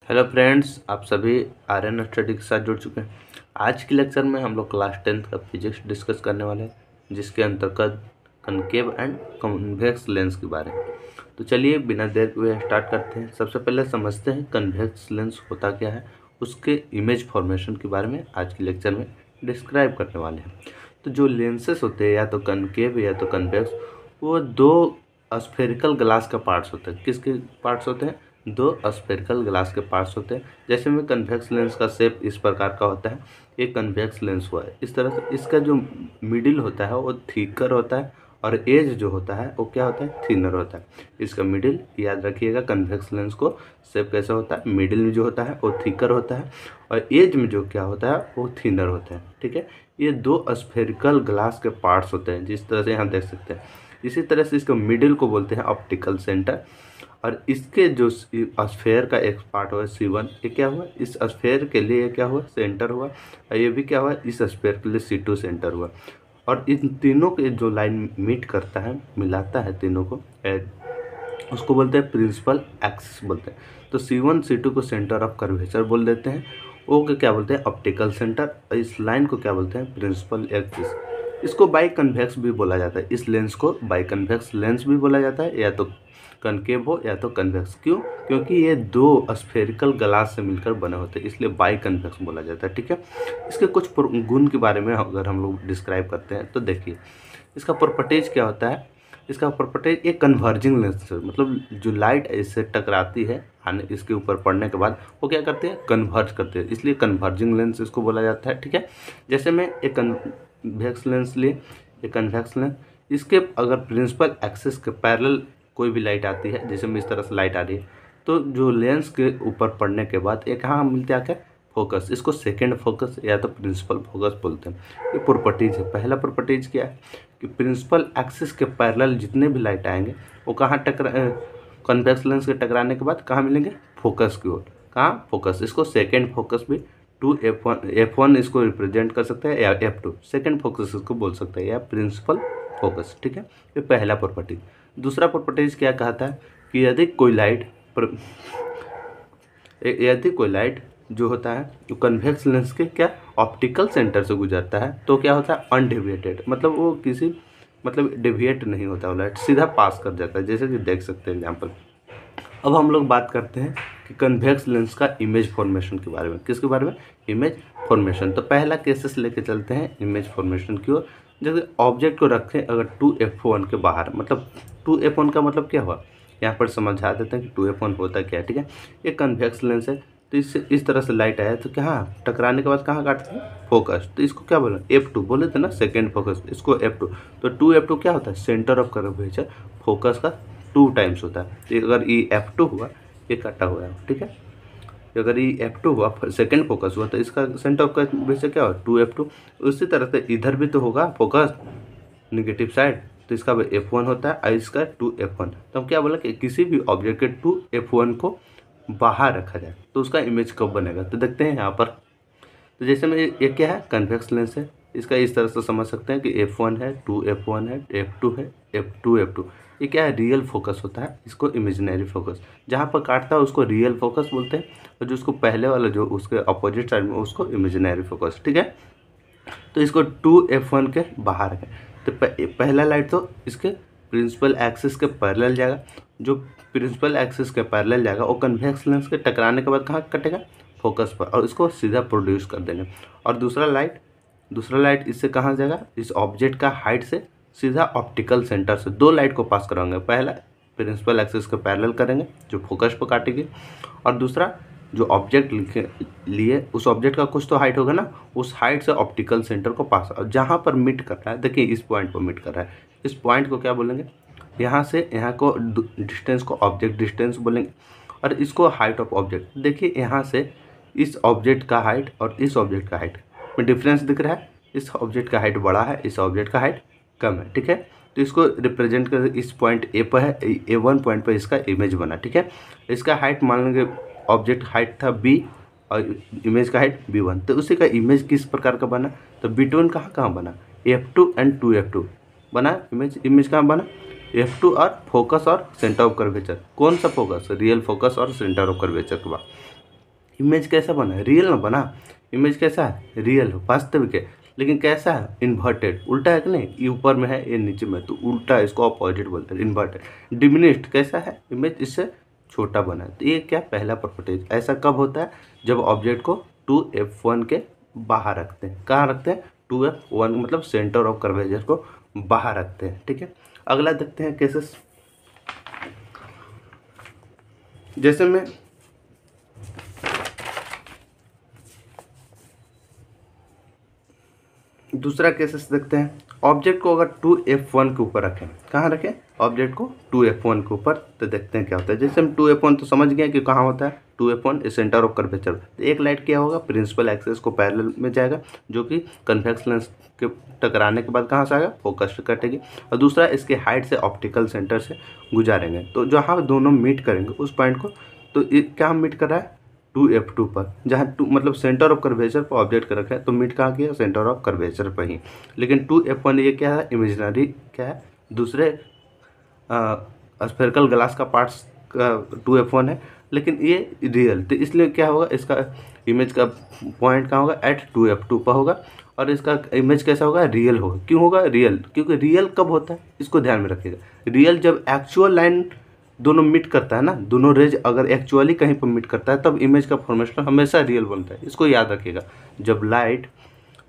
Hello friends, आप सभी Aryan study के साथ जुड़ चुके हैं। आज के लेक्चर में हम लोग क्लास 10th का फिजिक्स डिस्कस करने वाले हैं, जिसके अंतर्गत कनकेव एंड कन्वेक्स लेंस के बारे में। तो चलिए बिना देर हुए स्टार्ट करते हैं। सबसे पहले समझते हैं कन्वेक्स लेंस होता क्या है, उसके इमेज फॉर्मेशन के बारे में आज के लेक्चर में डिस्क्राइब करने वाले हैं। तो जो लेंसेस होते हैं, या तो कनकेव या तो कन्वेक्स, वो दो स्फेरिकल ग्लास का पार्ट्स होते हैं। किसके पार्ट्स होते हैं? दो स्फेरिकल ग्लास के पार्ट्स होते हैं। जैसे में कन्वेक्स लेंस का शेप इस प्रकार का होता है, एक कन्वेक्स लेंस हुआ है इस तरह से। इसका जो मिडिल होता है वो थिकर होता है, और एज जो होता है वो क्या होता है? थिनर होता है। इसका मिडिल याद रखिएगा, कन्वेक्स लेंस को शेप कैसे होता है, मिडिल में जो होता है वो थिकर होता है, और एज में जो क्या होता है वो थिनर होता है। ठीक है, ये दो स्फेरिकल ग्लास के पार्ट्स होते हैं, जिस तरह से यहाँ देख सकते हैं। इसी तरह से इसका मिडिल को बोलते हैं ऑप्टिकल सेंटर, और इसके जो स्फेयर का एक पार्ट हुआ C1, ये क्या हुआ? इस स्फेयर के लिए क्या हुआ? सेंटर हुआ। और ये भी क्या हुआ? इस स्फेयर के लिए C2 सेंटर हुआ। और इन तीनों के जो लाइन मीट करता है, मिलाता है तीनों को, उसको बोलते हैं प्रिंसिपल एक्सिस बोलते हैं। तो C1 C2 को सेंटर ऑफ कर्वेचर बोल देते हैं। ओ को क्या बोलते हैं? Optical centre. और इस लाइन को क्या बोलते हैं? Principal axis. इसको बाई कन्वेक्स भी बोला जाता है। इस लेंस को बाई कन्वेक्स लेंस भी बोला जाता है, या तो कनकेव हो या तो कन्वेक्स। क्यों? क्योंकि ये दो स्फेरिकल ग्लास से मिलकर बने होते हैं, इसलिए बाई कन्वेक्स बोला जाता है। ठीक है, इसके कुछ गुण के बारे में अगर हम लोग डिस्क्राइब करते हैं तो देखिए, इसका प्रॉपर्टीज क्या होता है। इसका प्रॉपर्टीज एक कन्वर्जिंग लेंस है, मतलब जो लाइट इससे टकराती है आने इसके ऊपर पड़ने के बाद वो क्या करते हैं? कन्वर्ज करते हैं, इसलिए कन्वर्जिंग लेंस इसको बोला जाता है। ठीक है, जैसे मैं एक कन्वेक्स लेंस लिए, एक कन्वेक्स लेंस, इसके अगर प्रिंसिपल एक्सिस के पैरेलल कोई भी लाइट आती है, जैसे में इस तरह से लाइट आ रही है, तो जो लेंस के ऊपर पड़ने के बाद एक कहाँ मिलते हैं? आके फोकस। इसको सेकेंड फोकस या तो प्रिंसिपल फोकस बोलते हैं। ये प्रॉपर्टीज है। पहला प्रॉपर्टीज क्या है कि प्रिंसिपल एक्सिस के पैरेलल जितने भी लाइट आएंगे वो कहाँ कन्वेक्स लेंस के टकराने के बाद कहाँ मिलेंगे? फोकस की ओर। कहाँ? फोकस। इसको सेकेंड फोकस भी 2F1 F1 इसको रिप्रेजेंट कर सकते हैं, या F2 सेकेंड फोकस इसको बोल सकते हैं, या प्रिंसिपल फोकस। ठीक है, ये पहला प्रॉपर्टी। दूसरा प्रॉपर्टीज क्या कहता है कि यदि कोई लाइट जो होता है तो कन्वेक्स लेंस के क्या ऑप्टिकल सेंटर से गुजरता है, तो क्या होता है? अनडेविएटेड, मतलब वो किसी डेविएट नहीं होता, वो लाइट सीधा पास कर जाता है, जैसे कि देख सकते हैं एग्जाम्पल। अब हम लोग बात करते हैं कि कन्वेक्स लेंस का इमेज फॉर्मेशन के बारे में। किसके बारे में? Image formation. तो पहला केसेस लेके चलते हैं इमेज फॉर्मेशन की ओर। जैसे ऑब्जेक्ट को रखें अगर 2F1 के बाहर, मतलब 2F1 का मतलब क्या हुआ, यहाँ पर समझा देते हैं कि 2F1 होता क्या है। ठीक है, ये कन्वेक्स लेंस है, तो इससे इस तरह से लाइट आया तो क्या टकराने के बाद कहाँ काटते हैं? फोकस। तो इसको क्या बोला? F2 बोले थे ना, सेकेंड फोकस, इसको F2। तो 2F2 क्या होता है? सेंटर ऑफ कर्वेचर, फोकस का 2 टाइम्स होता है। तो अगर ये F2 हुआ, ये कटा हुआ है। ठीक है, अगर ये F2 हुआ, सेकेंड फोकस हुआ, तो इसका सेंटर ऑफ कर्वेचर क्या हुआ? 2F2। उसी तरह से इधर भी तो होगा फोकस, निगेटिव साइड, तो इसका F1 होता है और इसका 2F1। तो हम क्या बोला कि किसी भी ऑब्जेक्ट के 2F1 को बाहर रखा जाए तो उसका इमेज कब बनेगा। तो देखते हैं यहाँ पर। तो जैसे में ये क्या है? कन्वेक्स लेंस है। इसका इस तरह से समझ सकते हैं कि F1 है, 2F1 है, F2 है, F2 ये क्या है? रियल फोकस होता है, इसको इमेजिनरी फोकस। जहाँ पर काटता है उसको रियल फोकस बोलते हैं, और जो उसको पहले वाला जो उसके अपोजिट साइड में उसको इमेजिनरी फोकस। ठीक है, तो इसको 2F1 के बाहर रखें। तो पहला लाइट तो इसके प्रिंसिपल एक्सिस के पैरेलल जाएगा। जो प्रिंसिपल एक्सिस के पैरेलल जाएगा वो कन्वेक्स लेंस के टकराने के बाद कहाँ कटेगा? फोकस पर, और इसको सीधा प्रोड्यूस कर देंगे। और दूसरा लाइट इससे कहाँ जाएगा? इस ऑब्जेक्ट का हाइट से सीधा ऑप्टिकल सेंटर से दो लाइट को पास कराएंगे। पहला प्रिंसिपल एक्सिस के पैरेलल करेंगे जो फोकस पर काटेगी, और दूसरा जो ऑब्जेक्ट लिए उस ऑब्जेक्ट का कुछ तो हाइट होगा ना, उस हाइट से ऑप्टिकल सेंटर को पास, और जहाँ पर मिट कर रहा है, देखिए इस पॉइंट पर मिट कर रहा है, इस पॉइंट को क्या बोलेंगे? यहाँ से यहाँ को डिस्टेंस को ऑब्जेक्ट डिस्टेंस बोलेंगे, और इसको हाइट ऑफ ऑब्जेक्ट। देखिए यहाँ से इस ऑब्जेक्ट का हाइट और इस ऑब्जेक्ट का हाइट में डिफरेंस दिख रहा है। इस ऑब्जेक्ट का हाइट बड़ा है, इस ऑब्जेक्ट का हाइट कम है। ठीक है, तो इसको रिप्रेजेंट कर इस पॉइंट ए पर है, A1 पॉइंट पर इसका इमेज बना। ठीक है, इसका हाइट मान लेंगे, ऑब्जेक्ट हाइट था B और इमेज का हाइट B1, तो उसी का इमेज किस प्रकार का बना? तो बिटवीन कहाँ बना? F2 एंड 2F2 बना इमेज कहाँ बना? F2 और फोकस और सेंटर ऑफ कर्वेचर। कौन सा फोकस? रियल फोकस और सेंटर ऑफ कर्वेचर के बाद। इमेज कैसा बना, रियल ना बना। इमेज कैसा है, रियल हो, वास्तविक है, लेकिन कैसा है, इन्वर्टेड, उल्टा है कि नहीं, ये ऊपर में है ये नीचे में, तो उल्टा, इसको अपोजिट बोलते हैं, इन्वर्टेड। डिमिनिश्ड कैसा है, इमेज इससे छोटा बना है। तो ये क्या, पहला प्रॉपर्टी। ऐसा कब होता है, जब ऑब्जेक्ट को 2f1 के बाहर रखते हैं। कहाँ रखते हैं, 2f1 मतलब सेंटर ऑफ कर्वेचर को बाहर रखते हैं। ठीक है, अगला देखते हैं केसेस। जैसे में दूसरा केसेस देखते हैं। ऑब्जेक्ट को अगर 2f1 के ऊपर रखें, कहाँ रखें, ऑब्जेक्ट को 2f1 के ऊपर, तो देखते हैं क्या होता है। जैसे हम 2f1 तो समझ गए कि कहाँ होता है, 2f1 सेंटर ऑफ कर्वेचर। तो एक लाइट क्या होगा, प्रिंसिपल एक्सिस को पैरेलल में जाएगा, जो कि कन्वेक्स लेंस के टकराने के बाद कहाँ से आएगा, फोकस कटेगी। और दूसरा इसके हाइट से ऑप्टिकल सेंटर से गुजारेंगे, तो जहाँ दोनों मीट करेंगे उस पॉइंट को, तो क्या मीट कर रहा है, 2f2 पर, जहाँ 2 मतलब सेंटर ऑफ कर्वेचर पर ऑब्जेक्ट कर रखा है, तो मीट कहाँ किया, सेंटर ऑफ कर्वेचर पर ही। लेकिन 2f1 ये क्या है, इमेजिनरी क्या है, दूसरे स्फेरिकल ग्लास का पार्ट्स का 2f1 है, लेकिन ये रियल, तो इसलिए क्या होगा, इसका इमेज का पॉइंट कहाँ होगा, एट 2f2 पर होगा, और इसका इमेज कैसा होगा, रियल होगा। क्यों होगा रियल, क्योंकि रियल कब होता है, इसको ध्यान में रखिएगा। रियल जब एक्चुअल लाइन दोनों मीट करता है ना, दोनों रेज अगर एक्चुअली कहीं पर मीट करता है, तब इमेज का फॉर्मेशन हमेशा रियल बनता है। इसको याद रखिएगा, जब लाइट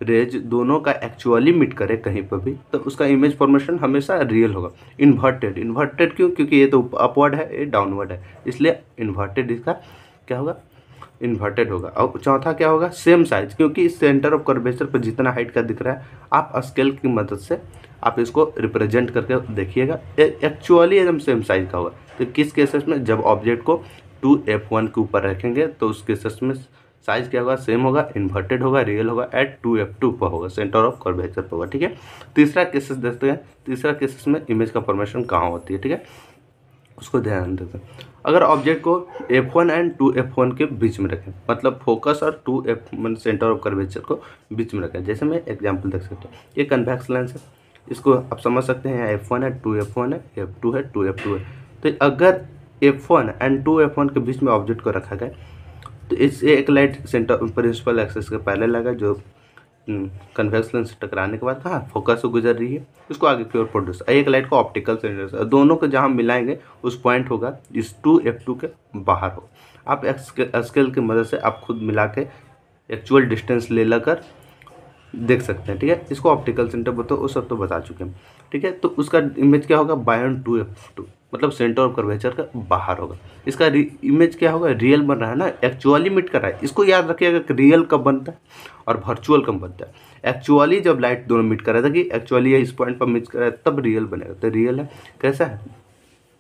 रेज दोनों का एक्चुअली मीट करे कहीं पर भी, तो उसका इमेज फॉर्मेशन हमेशा रियल होगा। इन्वर्टेड, इन्वर्टेड क्यों, क्योंकि ये तो अपवर्ड है, ये डाउनवर्ड है, इसलिए इन्वर्टेड इसका क्या होगा, इन्वर्टेड होगा। और चौथा क्या होगा, सेम साइज, क्योंकि इस सेंटर ऑफ कर्वेचर पर जितना हाइट का दिख रहा है, आप स्केल की मदद से आप इसको रिप्रेजेंट करके देखिएगा, एक्चुअली एकदम सेम साइज का होगा। तो किस केसेस में, जब ऑब्जेक्ट को 2f1 के ऊपर रखेंगे, तो उस केसेस में साइज क्या होगा, सेम होगा, इन्वर्टेड होगा, रियल होगा, एट 2f2 पर होगा, सेंटर ऑफ कर्वेचर पर होगा। ठीक है, तीसरा केसेस देखते हैं। तीसरा केसेस में इमेज का फॉर्मेशन कहाँ होती है, ठीक है, उसको ध्यान देते हैं। अगर ऑब्जेक्ट को f1 एंड 2f1 के बीच में रखें, मतलब फोकस और 2f1 सेंटर ऑफ कर्वेचर को बीच में रखें। जैसे मैं एग्जांपल देख सकता हूँ, ये कन्वेक्स लेंस है, इसको आप समझ सकते हैं, यहाँ f1 है, 2f1 है, f2 है, 2f2 है। तो अगर f1 एंड 2f1 के बीच में ऑब्जेक्ट को रखा गया, तो इससे एक लाइट सेंटर प्रिंसिपल एक्सिस के पहले लगा, जो कन्वेक्स लेंस से टकराने के बाद कहाँ फोकस से गुजर रही है, उसको आगे की ओर प्रोड्यूस। एक लाइट को ऑप्टिकल सेंटर से, दोनों को जहाँ मिलाएंगे उस पॉइंट होगा इस 2f2 के बाहर हो। आप स्केल की मदद से आप खुद मिला के एक्चुअल डिस्टेंस ले लेकर देख सकते हैं। ठीक है, इसको ऑप्टिकल सेंटर बताओ, वो सब तो बता चुके हैं। ठीक है, तो उसका इमेज क्या होगा, बायन 2f2 मतलब सेंटर ऑफ कर्वेचर का बाहर होगा। इसका इमेज क्या होगा, रियल बन रहा है ना, एक्चुअली मीट कर रहा है। इसको याद रखिएगा कि रियल कब बनता है और वर्चुअल कब बनता है। एक्चुअली जब लाइट दोनों मीट कर रहा था, कि एक्चुअली ये इस पॉइंट पर मीट कर रहा है, तब रियल बनेगा। तो रियल है, कैसा है,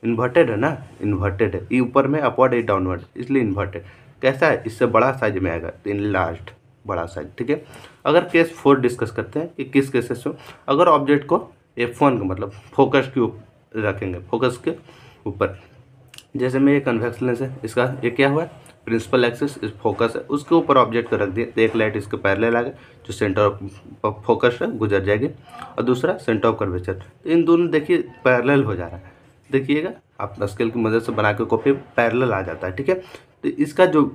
इन्वर्टेड है ना, इन्वर्टेड है, ये ऊपर में अपवर्ड है, डाउनवर्ड, इसलिए इन्वर्टेड। कैसा है, इससे बड़ा साइज में आएगा, तो लास्ट बड़ा साइज। ठीक है, अगर केस 4 डिस्कस करते हैं कि किस केसेस में अगर ऑब्जेक्ट को f1 का मतलब फोकस के ऊपर रखेंगे, फोकस के ऊपर। जैसे में ये कन्वेक्स लेंस है, इसका ये क्या हुआ है, प्रिंसिपल एक्सिस इस फोकस है, उसके ऊपर ऑब्जेक्ट को रख दिया, तो एक लाइट इसके पैरेलल आ गए, जो सेंटर ऑफ फोकस है गुजर जाएगी, और दूसरा सेंटर ऑफ कर्वेचर। तो इन दोनों देखिए पैरेलल हो जा रहा है, देखिएगा आप स्केल की मदद से बना के कॉपी पैरेलल आ जाता है। ठीक है, तो इसका जो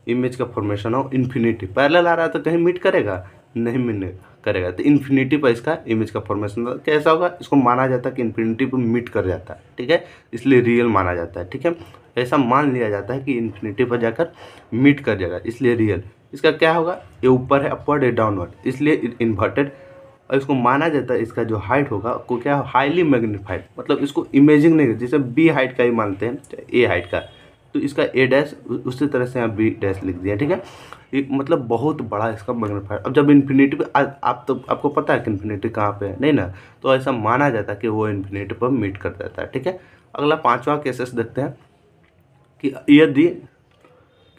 इमेज का फॉर्मेशन हो इन्फिनिटी, पैरेलल आ रहा है तो कहीं मीट करेगा, नहीं मीट करेगा, तो इन्फिनिटी पर इसका इमेज का फॉर्मेशन कैसा होगा, इसको माना जाता है कि इन्फिनिटी पर मीट कर जाता है। ठीक है, इसलिए रियल माना जाता है। ठीक है, ऐसा मान लिया जाता है कि इन्फिनिटी पर जाकर मीट कर जाएगा, इसलिए रियल। इसका क्या होगा, ये ऊपर है, अपवर्ड है, डाउनवर्ड, इसलिए इन्वर्टेड। और इसको माना जाता है, इसका जो हाइट होगा को क्या हाईली मैग्नीफाइड, मतलब इसको इमेजिंग नहीं, जैसे बी हाइट का ही मानते हैं, ए हाइट का, तो इसका ए डैश उसी तरह से यहाँ बी डैश लिख दिया। ठीक है, ये मतलब बहुत बड़ा इसका मैग्नीफायर। अब जब इन्फिनिटी पे आप तो आपको पता है कि इन्फिनिटी कहाँ पे है, नहीं ना, तो ऐसा माना जाता है कि वो इन्फिनिटी पर मीट कर देता है। ठीक है, अगला 5वां केसेस देखते हैं कि यदि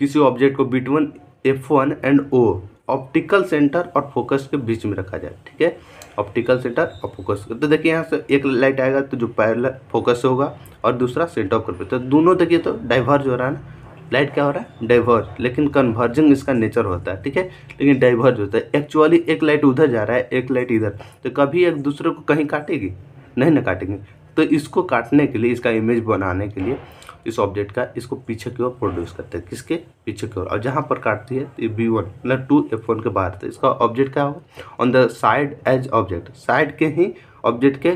किसी ऑब्जेक्ट को between f1 and o optical centre और फोकस के बीच में रखा जाए। ठीक है, ऑप्टिकल सेंटर और फोकस, तो देखिए यहाँ से एक लाइट आएगा तो जो पैरेलल फोकस से होगा, और दूसरा सेंटर ऑफ कर्वेचर, तो दोनों देखिए तो डाइवर्ज हो रहा है ना, लाइट क्या हो रहा है, डाइवर्ज, लेकिन कन्वर्जिंग इसका नेचर होता है। ठीक है, लेकिन डाइवर्ज होता है, एक्चुअली एक लाइट उधर जा रहा है, एक लाइट इधर, तो कभी एक दूसरे को कहीं काटेगी नहीं ना, काटेंगे। तो इसको काटने के लिए, इसका इमेज बनाने के लिए इस ऑब्जेक्ट का इसको पीछे की ओर प्रोड्यूस करते हैं, किसके पीछे की ओर, और जहाँ पर काटती है तो ये B1 मतलब 2F1 के बाहर, तो इसका ऑब्जेक्ट क्या होगा, on the side as object, side के ही ऑब्जेक्ट के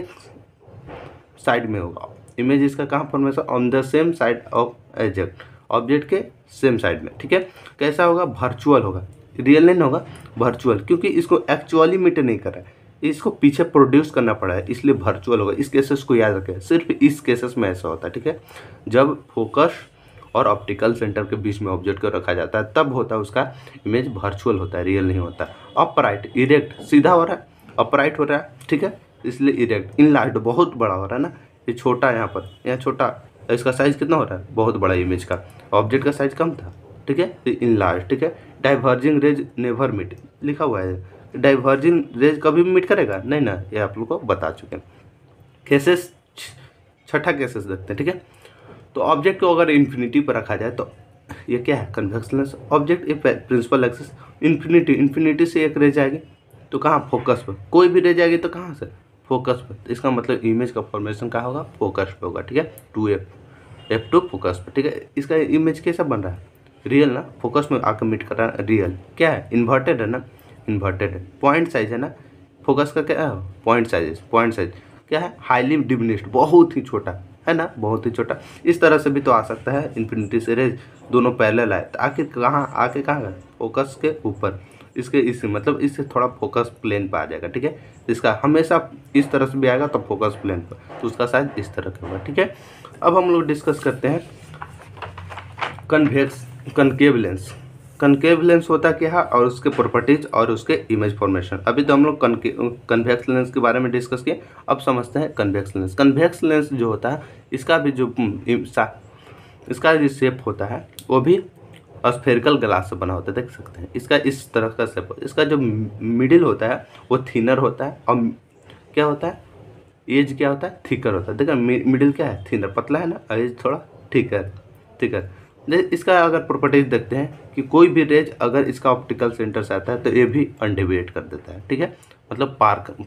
साइड में होगा। इमेज इसका कहाँ formation, on the same side of object, object के सेम साइड में, ठीक है। कैसा होगा, वर्चुअल होगा, रियल नहीं होगा, वर्चुअल, क्योंकि इसको एक्चुअली मीट नहीं कर रहा है, इसको पीछे प्रोड्यूस करना पड़ा है, इसलिए वर्चुअल होगा। इस केसेस को याद रखें, सिर्फ इस केसेस में ऐसा होता है, ठीक है। जब फोकस और ऑप्टिकल सेंटर के बीच में ऑब्जेक्ट को रखा जाता है तब होता है उसका इमेज वर्चुअल होता है, रियल नहीं होता। अपराइट, इरेक्ट, सीधा हो रहा है, अपराइट हो रहा है, ठीक है, इसलिए इरेक्ट। इनलार्ज, बहुत बड़ा हो रहा है ना, ये छोटा है, यहाँ छोटा, इसका साइज कितना हो रहा है, बहुत बड़ा इमेज का, ऑब्जेक्ट का साइज कम था, ठीक है, इनलार्ज, ठीक है। डाइवर्जिंग रेज नेवर मीट लिखा हुआ है, डाइवर्जिंग रेज कभी भी मीट करेगा नहीं ना, ये आप लोग को बता चुके हैं। केसेस, छठा केसेस देखते हैं, ठीक है। तो ऑब्जेक्ट को अगर इन्फिनिटी पर रखा जाए तो ये क्या है, कन्वेक्स लेंस। ऑब्जेक्ट एक प्रिंसिपल एक्सिस इन्फिनिटी से एक रेज आएगी तो कहाँ, फोकस पर, कोई भी रेज आएगी तो कहाँ से, फोकस पर, तो इसका मतलब इमेज का फॉर्मेशन कहाँ होगा, फोकस पे होगा, ठीक है, 2F2 फोकस पर, ठीक है। इसका इमेज कैसा बन रहा है, रियल ना, फोकस में आकर मीट कर रहा है, रियल क्या है, इन्वर्टेड है ना, इन्वर्टेड है। पॉइंट साइज है ना, फोकस का क्या है, पॉइंट साइज क्या है, हाईली डिमिनिश्ड, बहुत ही छोटा है ना, बहुत ही छोटा। इस तरह से भी तो आ सकता है, इन्फिनिटी से रेज दोनों पैरेलल आए तो आखिर कहाँ आके कहाँ गए, फोकस के ऊपर, इसके इससे मतलब इससे थोड़ा फोकस प्लेन पर आ जाएगा, ठीक है। इसका हमेशा इस तरह से भी आएगा तो फोकस प्लेन पर, तो उसका साइज इस तरह का होगा, ठीक है। अब हम लोग डिस्कस करते हैं कनकेव लेंस। कनकेव लेंस होता क्या है और उसके प्रॉपर्टीज और उसके इमेज फॉर्मेशन। अभी तो हम लोग कन्वेक्स लेंस के बारे में डिस्कस किए, अब समझते हैं कन्वेक्स लेंस। कन्वेक्स लेंस जो होता है इसका भी जो शेप होता है वो भी स्फेरिकल ग्लास से बना होता है, देख सकते हैं। इसका इस तरह का शेप, इसका जो मिडिल होता है वो थिनर होता है, और क्या होता है, एज क्या होता है, थिकर होता है। देखा मिडिल क्या है, थिनर, पतला है ना, एज थोड़ा थिकर। इसका अगर प्रॉपर्टीज देखते हैं कि कोई भी रेज अगर इसका ऑप्टिकल सेंटर से आता है तो ये भी अनडेविएट कर देता है, ठीक है, मतलब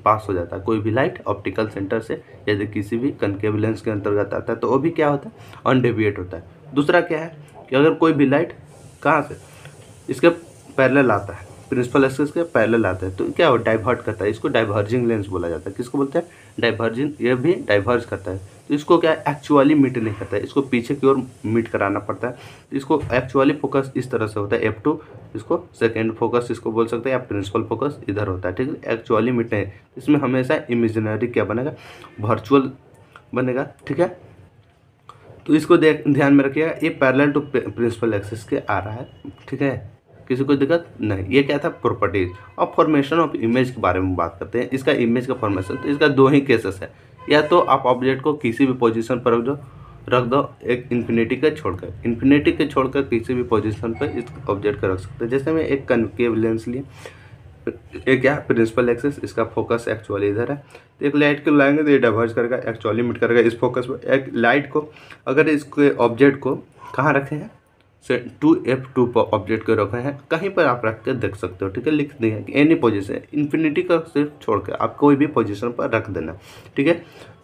पास हो जाता है। कोई भी लाइट ऑप्टिकल सेंटर से यदि किसी भी कनकेव लेंस के अंतर्गत आता है तो वो भी क्या होता है, अनडेविएट होता है। दूसरा क्या है कि अगर कोई भी लाइट कहाँ से, इसके पैरेलल आता है, प्रिंसिपल एक्सिस के पैरेलल आता है तो क्या हो, डाइवर्ट करता है, इसको डाइवर्जिंग लेंस बोला जाता है। किसको बोलते हैं, डाइवर्जिंग, ये भी डाइवर्ज करता है। तो इसको क्या एक्चुअली मीट नहीं करता है, इसको पीछे की ओर मीट कराना पड़ता है। इसको एक्चुअली फोकस इस तरह से होता है, F2, इसको सेकेंड फोकस इसको बोल सकते हैं, या प्रिंसिपल फोकस इधर होता है, ठीक है, एक्चुअली मीट नहीं। इसमें हमेशा इमेजिनरी क्या बनेगा, वर्चुअल बनेगा, ठीक है। तो इसको ध्यान में रखिएगा, ये पैरेलल टू प्रिंसिपल एक्सिस के आ रहा है, ठीक है, किसी को दिक्कत नहीं। ये क्या था, प्रॉपर्टीज। और फॉर्मेशन ऑफ इमेज के बारे में बात करते हैं। इसका इमेज का फॉर्मेशन, तो इसका दो ही केसेस है, या तो आप ऑब्जेक्ट को किसी भी पोजीशन पर रख दो, एक इन्फिनिटी के छोड़कर किसी भी पोजीशन पर इस ऑब्जेक्ट को रख सकते हैं। जैसे मैं एक कनकेव लेंस लिए, एक क्या प्रिंसिपल एक्सिस, इसका फोकस एक्चुअली इधर है, तो एक लाइट को लाएंगे तो ये डाइवर्ज करेगा, एक्चुअली मीट करेगा इस फोकस पर। एक लाइट को अगर इसके ऑब्जेक्ट को कहाँ रखे हैं, 2F2 पर ऑब्जेक्ट को रखे हैं, कहीं पर आप रख कर देख सकते हो, ठीक है, लिख दिया कि एनी पोजीशन, इन्फिनिटी का सिर्फ छोड़ कर आप कोई भी पोजीशन पर रख देना, ठीक है।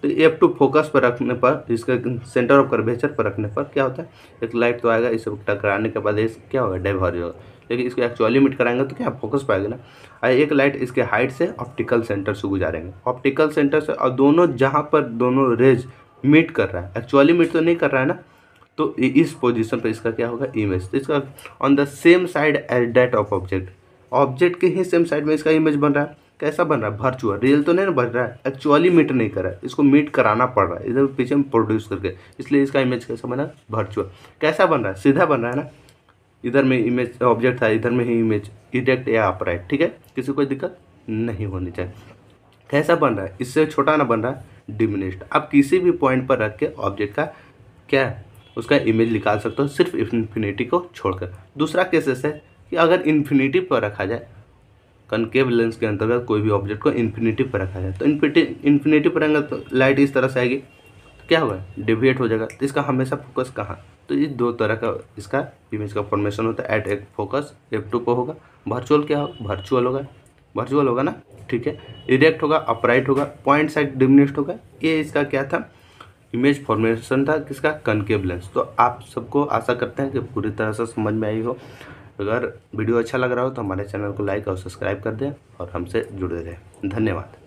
तो F2 फोकस पर रखने पर, इसका सेंटर ऑफ कर्वेचर पर रखने पर क्या होता है, एक लाइट तो आएगा, इसे टकराने के बाद इस क्या होगा, डाइवर्ज होगा। लेकिन इसको एक्चुअली मीट कराएंगे तो क्या फोकस पाएगा ना, और एक लाइट इसके हाइट से ऑप्टिकल सेंटर से गुजारेंगे, ऑप्टिकल सेंटर से, और दोनों जहाँ पर दोनों रेज मीट कर रहा है, एक्चुअली मीट तो नहीं कर रहा है ना, तो इस पोजीशन पे इसका क्या होगा, इमेज। तो इसका on the same side as that of object के ही सेम साइड में इसका इमेज बन रहा है। कैसा बन रहा है, वर्चुअल, रियल तो नहीं ना बन रहा है, एक्चुअली मीट नहीं कर रहा है, इसको मीट कराना पड़ रहा है इधर पीछे में प्रोड्यूस करके, इसलिए इसका इमेज कैसा बना, वर्चुअल। कैसा बन रहा है, सीधा बन रहा है ना, इधर में इमेज ऑब्जेक्ट था, इधर में ही इमेज, इरेक्ट या अपराइट, ठीक है, किसी कोई दिक्कत नहीं होनी चाहिए। कैसा बन रहा है, इससे छोटा ना बन रहा है, डिमिनिश्ड। आप किसी भी पॉइंट पर रख के ऑब्जेक्ट का क्या है, उसका इमेज निकाल सकते हो, सिर्फ इन्फिनिटी को छोड़कर। दूसरा केसेस है कि अगर इन्फिनिटी पर रखा जाए, कनकेव लेंस के अंतर्गत कोई भी ऑब्जेक्ट को इन्फिनिटी पर रखा जाए, तो इन्फिनिटी पर रहेंगे तो लाइट इस तरह से आएगी, तो क्या होगा, डेविएट हो जाएगा। तो इसका हमेशा फोकस कहाँ, तो ये दो तरह का इसका इमेज का फॉर्मेशन होता है। एट एक फोकस F2 को होगा, वर्चुअल क्या होगा, वर्चुअल होगा ना, ठीक है। इरेक्ट होगा, अपराइट होगा, पॉइंट साइड डिमिनिश्ड होगा। ये इसका क्या था, इमेज फॉर्मेशन था किसका, कनकेव लेंस। तो आप सबको आशा करते हैं कि पूरी तरह से समझ में आई हो। अगर वीडियो अच्छा लग रहा हो तो हमारे चैनल को लाइक और सब्सक्राइब कर दें और हमसे जुड़े रहें। धन्यवाद।